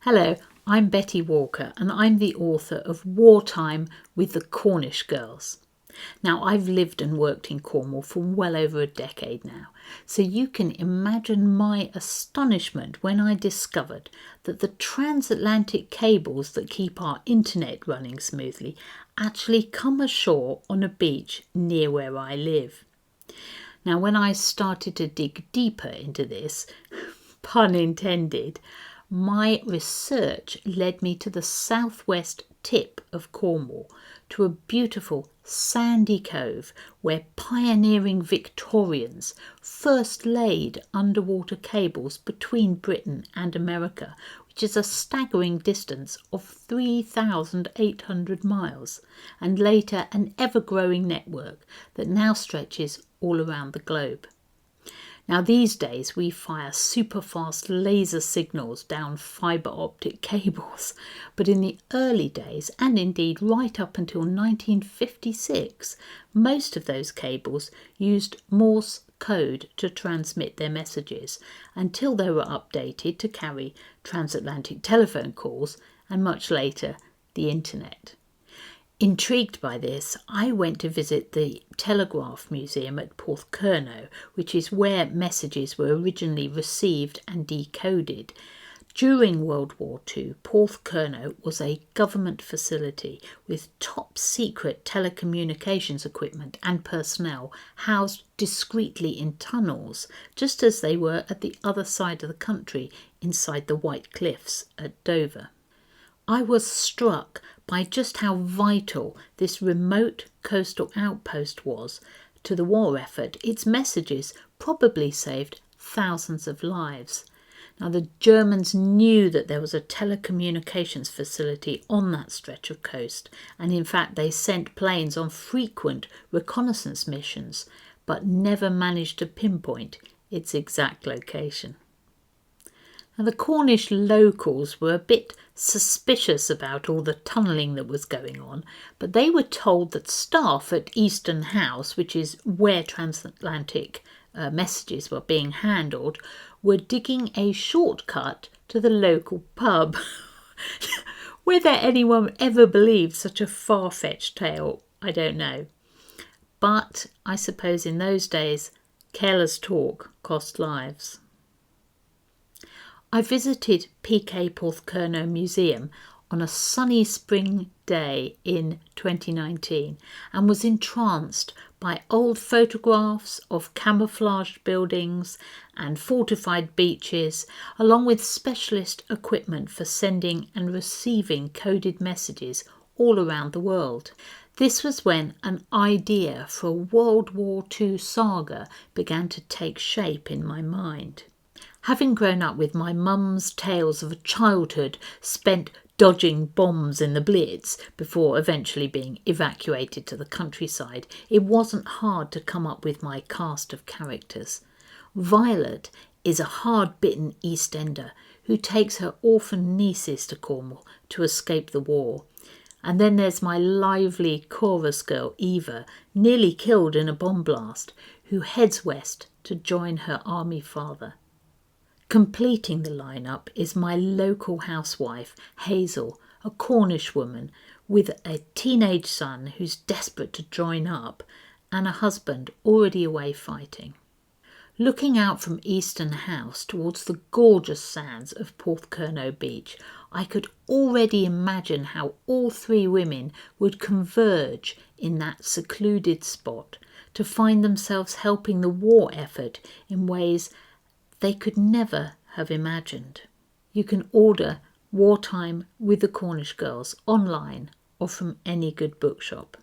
Hello, I'm Betty Walker and I'm the author of Wartime with the Cornish Girls. Now, I've lived and worked in Cornwall for well over a decade now, so you can imagine my astonishment when I discovered that the transatlantic cables that keep our internet running smoothly actually come ashore on a beach near where I live. Now, when I started to dig deeper into this, pun intended, my research led me to the southwest tip of Cornwall, to a beautiful sandy cove where pioneering Victorians first laid underwater cables between Britain and America, which is a staggering distance of 3,800 miles, and later an ever-growing network that now stretches all around the globe. Now, these days we fire super-fast laser signals down fibre optic cables, but in the early days, and indeed right up until 1956, most of those cables used Morse code to transmit their messages until they were updated to carry transatlantic telephone calls and much later the internet. Intrigued by this, I went to visit the Telegraph Museum at Porthcurno, which is where messages were originally received and decoded. During World War II, Porthcurno was a government facility with top secret telecommunications equipment and personnel housed discreetly in tunnels, just as they were at the other side of the country inside the White Cliffs at Dover. I was struck by just how vital this remote coastal outpost was to the war effort. Its messages probably saved thousands of lives. Now, the Germans knew that there was a telecommunications facility on that stretch of coast, and in fact they sent planes on frequent reconnaissance missions, but never managed to pinpoint its exact location. Now, the Cornish locals were a bit suspicious about all the tunnelling that was going on, but they were told that staff at Eastern House, which is where transatlantic messages were being handled, were digging a shortcut to the local pub. Whether anyone ever believed such a far-fetched tale, I don't know. But I suppose in those days, careless talk cost lives. I visited PK Porthcurno Museum on a sunny spring day in 2019 and was entranced by old photographs of camouflaged buildings and fortified beaches, along with specialist equipment for sending and receiving coded messages all around the world. This was when an idea for a World War II saga began to take shape in my mind. Having grown up with my mum's tales of a childhood spent dodging bombs in the Blitz before eventually being evacuated to the countryside, it wasn't hard to come up with my cast of characters. Violet is a hard-bitten East Ender who takes her orphan nieces to Cornwall to escape the war. And then there's my lively chorus girl Eva, nearly killed in a bomb blast, who heads west to join her army father. Completing the lineup is my local housewife, Hazel, a Cornish woman with a teenage son who's desperate to join up and a husband already away fighting. Looking out from Eastern House towards the gorgeous sands of Porthcurno Beach, I could already imagine how all three women would converge in that secluded spot to find themselves helping the war effort in ways they could never have imagined. You can order Wartime with the Cornish Girls online or from any good bookshop.